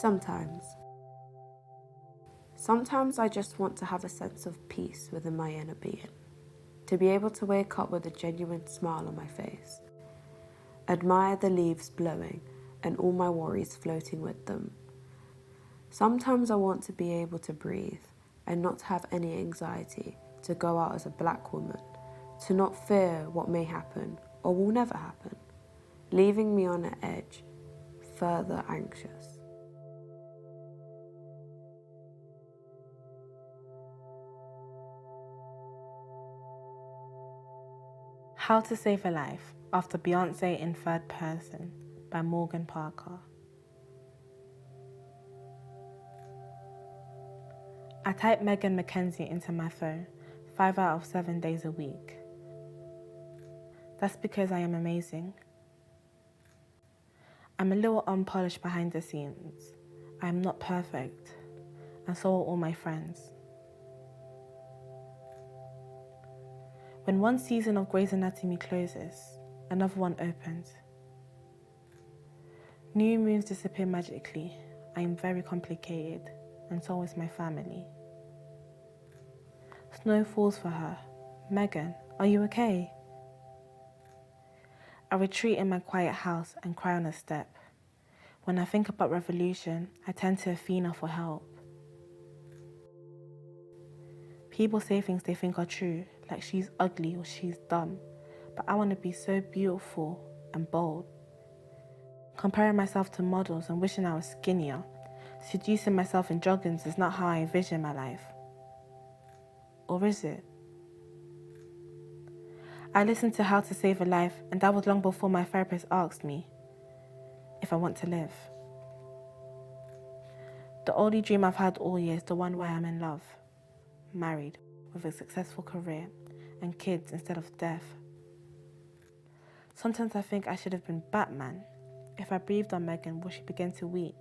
Sometimes. Sometimes I just want to have a sense of peace within my inner being, to be able to wake up with a genuine smile on my face, admire the leaves blowing and all my worries floating with them. Sometimes I want to be able to breathe and not have any anxiety, to go out as a black woman, to not fear what may happen or will never happen, leaving me on an edge, further anxious. How to Save a Life After Beyonce in Third Person by Morgan Parker. I type Megan Mackenzie into my phone 5 out of 7 days a week. That's because I am amazing. I'm a little unpolished behind the scenes. I am not perfect, and so are all my friends. When one season of Grey's Anatomy closes, another one opens. New moons disappear magically. I am very complicated, and so is my family. Snow falls for her. Megan, are you okay? I retreat in my quiet house and cry on a step. When I think about revolution, I turn to Athena for help. People say things they think are true, like she's ugly or she's dumb, but I want to be so beautiful and bold. Comparing myself to models and wishing I was skinnier, seducing myself in joggings is not how I envision my life. Or is it? I listened to How to Save a Life, and that was long before my therapist asked me if I want to live. The only dream I've had all year is the one where I'm in love, married, with a successful career, and kids instead of death. Sometimes I think I should have been Batman. If I breathed on Megan, would she begin to weep?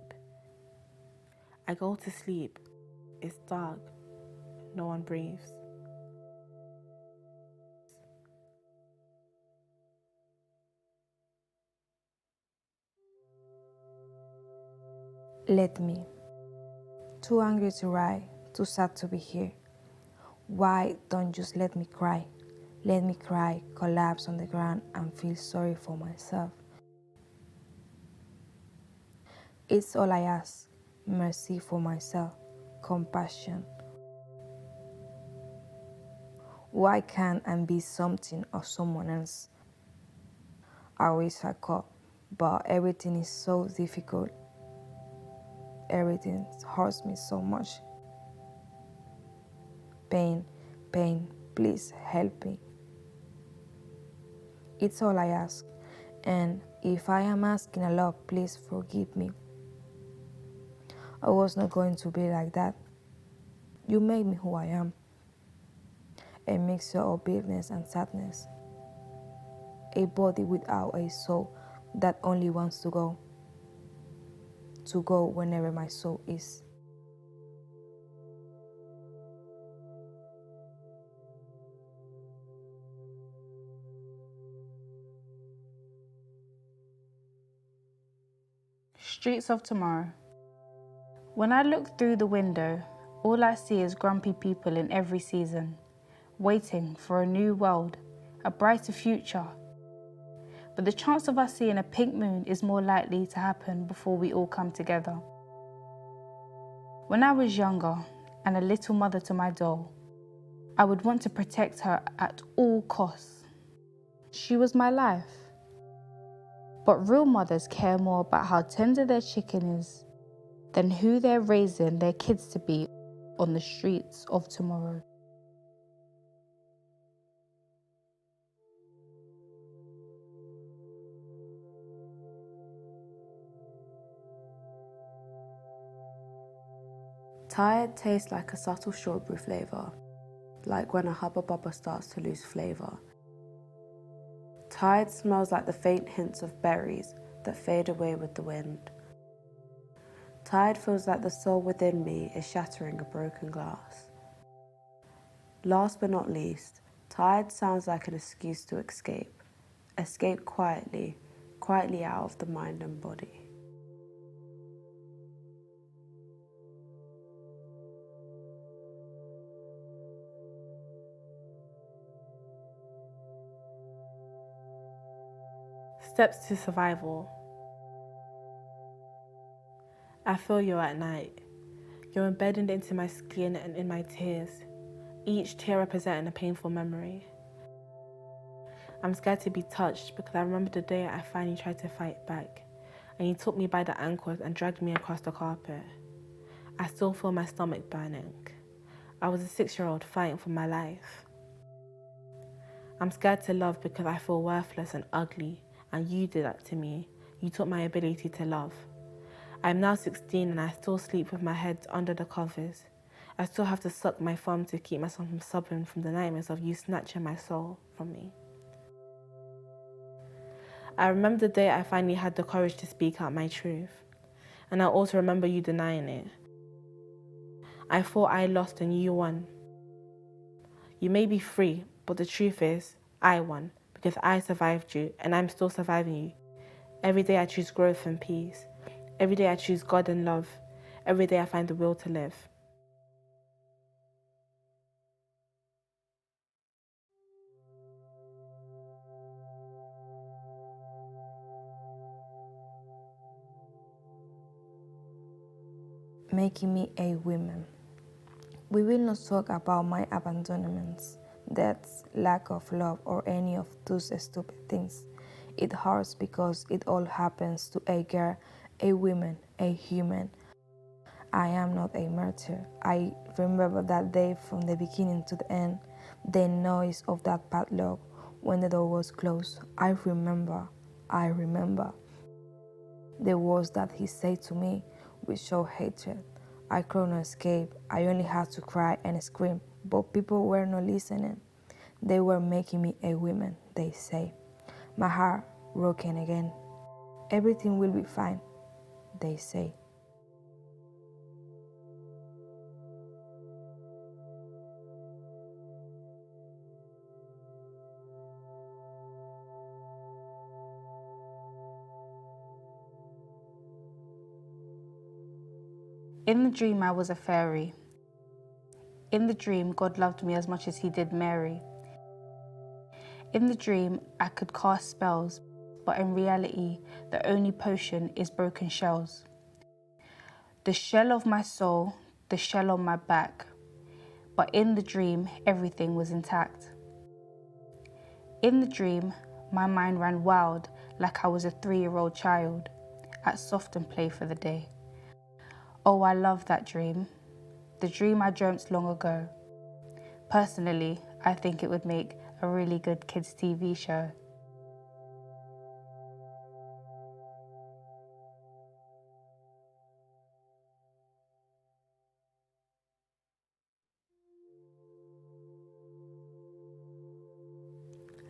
I go to sleep. It's dark. No one breathes. Let me. Too angry to write, too sad to be here. Why don't just let me cry? Let me cry, collapse on the ground and feel sorry for myself. It's all I ask, mercy for myself, compassion. Why can't I be something or someone else? I wish I could, but everything is so difficult. Everything hurts me so much. Pain, please help me. It's all I ask, and if I am asking a lot, please forgive me. I was not going to be like that. You made me who I am. A mixture of bitterness and sadness. A body without a soul that only wants to go. To go whenever my soul is. Streets of Tomorrow. When I look through the window, all I see is grumpy people in every season, waiting for a new world, a brighter future. But the chance of us seeing a pink moon is more likely to happen before we all come together. When I was younger and a little mother to my doll, I would want to protect her at all costs. She was my life. But real mothers care more about how tender their chicken is than who they're raising their kids to be on the streets of tomorrow. Tired tastes like a subtle strawberry flavour, like when a Hubba Bubba starts to lose flavour. Tired smells like the faint hints of berries that fade away with the wind. Tired feels like the soul within me is shattering a broken glass. Last but not least, tired sounds like an excuse to escape. Escape quietly out of the mind and body. Steps to survival. I feel you at night. You're embedded into my skin and in my tears, each tear representing a painful memory. I'm scared to be touched because I remember the day I finally tried to fight back, and you took me by the ankles and dragged me across the carpet. I still feel my stomach burning. I was a 6-year-old fighting for my life. I'm scared to love because I feel worthless and ugly, and you did that to me. You took my ability to love. I'm now 16 and I still sleep with my head under the covers. I still have to suck my thumb to keep myself from sobbing from the nightmares of you snatching my soul from me. I remember the day I finally had the courage to speak out my truth, and I also remember you denying it. I thought I lost and you won. You may be free, but the truth is, I won, because I survived you, and I'm still surviving you. Every day I choose growth and peace. Every day I choose God and love. Every day I find the will to live. Making me a woman. We will not talk about my abandonments, deaths, lack of love, or any of those stupid things. It hurts because it all happens to a girl, a woman, a human. I am not a martyr. I remember that day from the beginning to the end, the noise of that padlock when the door was closed. I remember. The words that he said to me with show hatred. I could not escape. I only had to cry and scream, but people were not listening. They were making me a woman, they say. My heart broken again. Everything will be fine, they say. In the dream, I was a fairy. In the dream, God loved me as much as he did Mary. In the dream, I could cast spells, but in reality, the only potion is broken shells. The shell of my soul, the shell on my back, but in the dream, everything was intact. In the dream, my mind ran wild like I was a 3-year-old child at soft and play for the day. Oh, I love that dream. The dream I dreamt long ago. Personally, I think it would make a really good kids' TV show.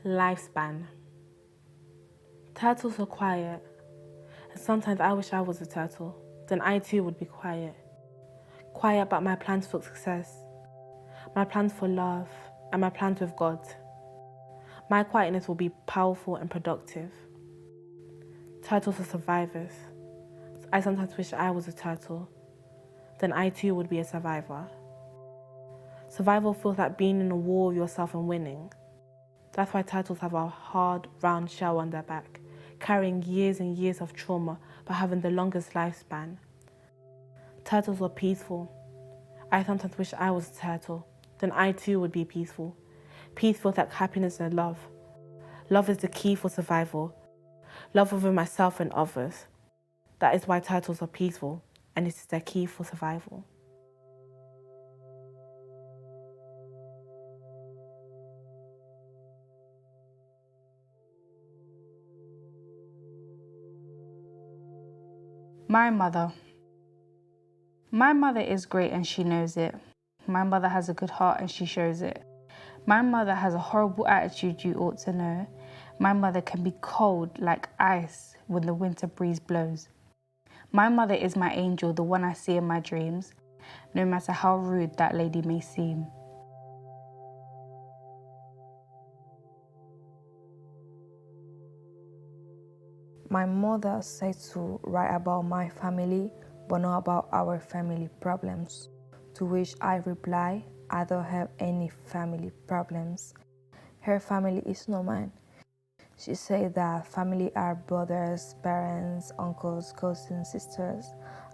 Lifespan. Turtles are quiet, and sometimes I wish I was a turtle. Then I too would be quiet. Quiet about my plans for success, my plans for love, and my plans with God. My quietness will be powerful and productive. Turtles are survivors. I sometimes wish I was a turtle. Then I too would be a survivor. Survival feels like being in a war with yourself and winning. That's why turtles have a hard, round shell on their back, carrying years and years of trauma but having the longest lifespan. Turtles are peaceful. I sometimes wish I was a turtle. Then I too would be peaceful. Peace feels like happiness and love. Love is the key for survival. Love within myself and others. That is why turtles are peaceful, and it is their key for survival. My mother. My mother is great and she knows it. My mother has a good heart and she shows it. My mother has a horrible attitude you ought to know. My mother can be cold like ice when the winter breeze blows. My mother is my angel, the one I see in my dreams, no matter how rude that lady may seem. My mother said to write about my family, but not about our family problems. To which I reply, I don't have any family problems. Her family is not mine. She said that family are brothers, parents, uncles, cousins, sisters.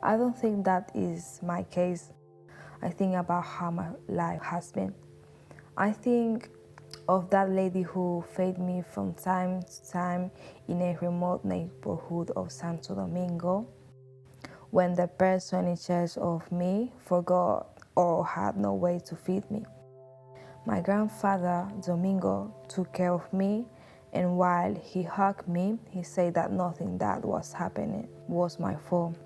I don't think that is my case. I think about how my life has been. I think of that lady who fed me from time to time in a remote neighborhood of Santo Domingo, when the person in charge of me forgot or had no way to feed me. My grandfather, Domingo, took care of me, and while he hugged me, he said that nothing that was happening was my fault.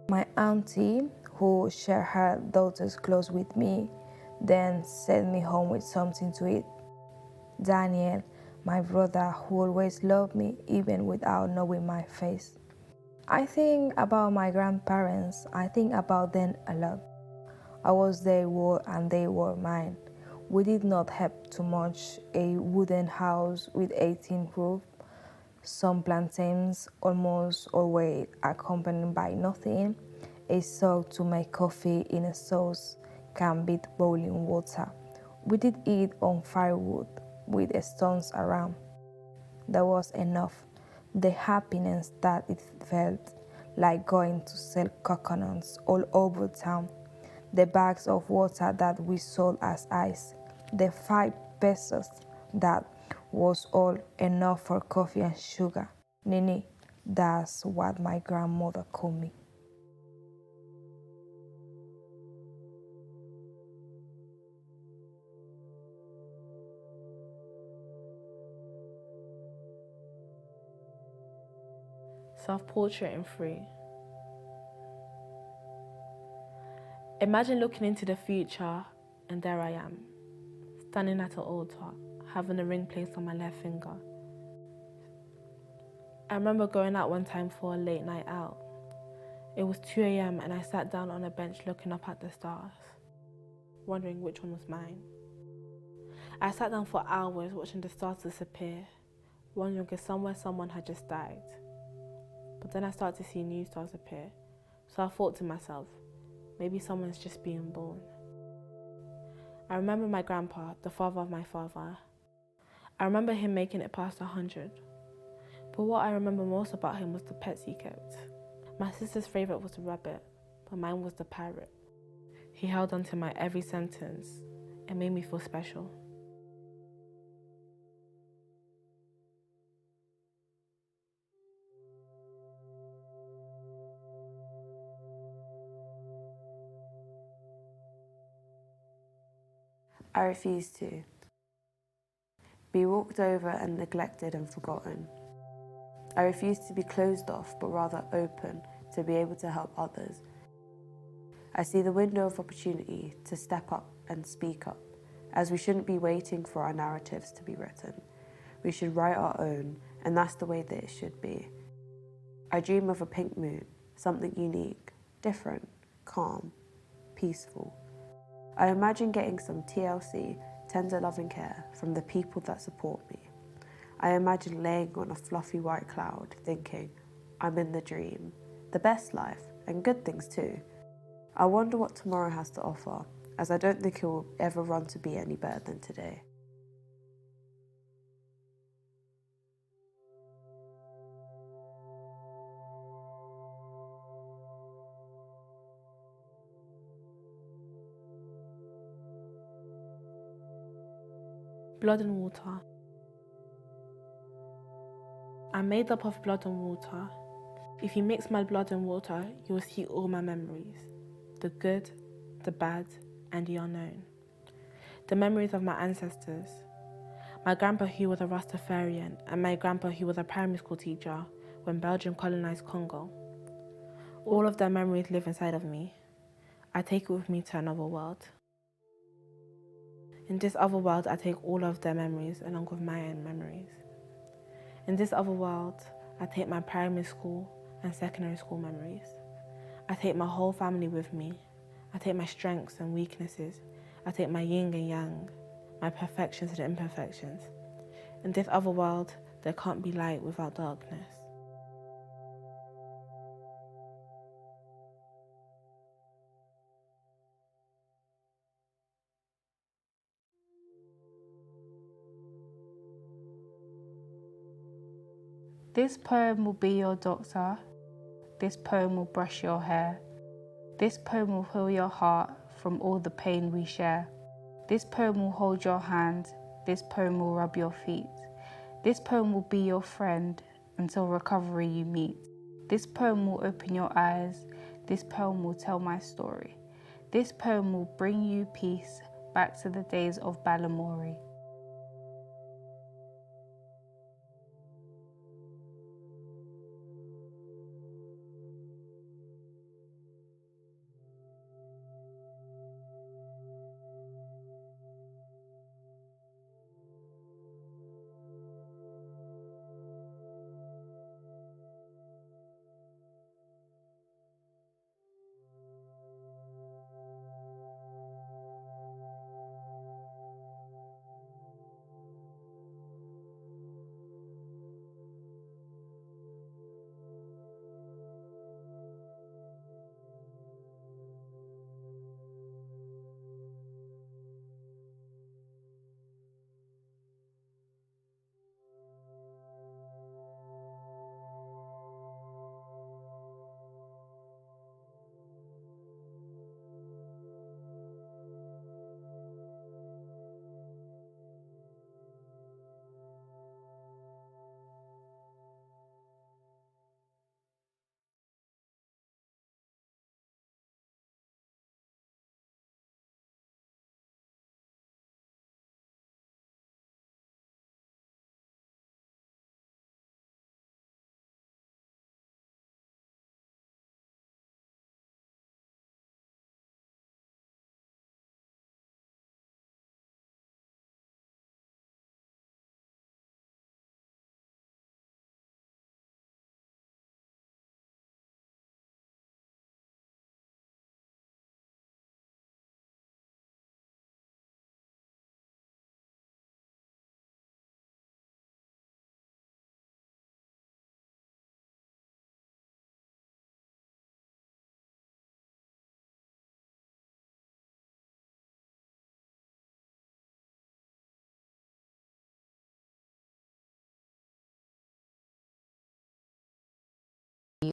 My auntie, who shared her daughter's clothes with me, then sent me home with something to eat. Daniel, my brother, who always loved me even without knowing my face. I think about my grandparents. I think about them a lot. I was their world and they were mine. We did not have too much, a wooden house with 18 roofs, some plantains, almost always accompanied by nothing, a soak to make coffee in a sauce can beat boiling water. We did eat on firewood with stones around. That was enough. The happiness that it felt like going to sell coconuts all over town. The bags of water that we sold as ice. The 5 pesos that was all enough for coffee and sugar. Nini, that's what my grandmother called me. Self-portrait in 3. Imagine looking into the future and there I am, standing at an altar, having a ring placed on my left finger. I remember going out one time for a late night out. It was 2 a.m. and I sat down on a bench looking up at the stars, wondering which one was mine. I sat down for hours watching the stars disappear, wondering if somewhere someone had just died. But then I started to see new stars appear, so I thought to myself, maybe someone's just being born. I remember my grandpa, the father of my father. I remember him making it past 100. But what I remember most about him was the pets he kept. My sister's favourite was the rabbit, but mine was the parrot. He held on to my every sentence and made me feel special. I refuse to be walked over and neglected and forgotten. I refuse to be closed off, but rather open to be able to help others. I see the window of opportunity to step up and speak up, as we shouldn't be waiting for our narratives to be written. We should write our own, and that's the way that it should be. I dream of a pink moon, something unique, different, calm, peaceful. I imagine getting some TLC, tender loving care, from the people that support me. I imagine laying on a fluffy white cloud, thinking, I'm in the dream, the best life, and good things too. I wonder what tomorrow has to offer, as I don't think it will ever run to be any better than today. Blood and water. I'm made up of blood and water. If you mix my blood and water, you will see all my memories. The good, the bad, and the unknown. The memories of my ancestors. My grandpa who was a Rastafarian, and my grandpa who was a primary school teacher when Belgium colonized Congo. All of their memories live inside of me. I take it with me to another world. In this other world, I take all of their memories along with my own memories. In this other world, I take my primary school and secondary school memories. I take my whole family with me. I take my strengths and weaknesses. I take my yin and yang, my perfections and imperfections. In this other world, there can't be light without darkness. This poem will be your doctor. This poem will brush your hair. This poem will heal your heart from all the pain we share. This poem will hold your hand. This poem will rub your feet. This poem will be your friend until recovery you meet. This poem will open your eyes. This poem will tell my story. This poem will bring you peace back to the days of Balamory.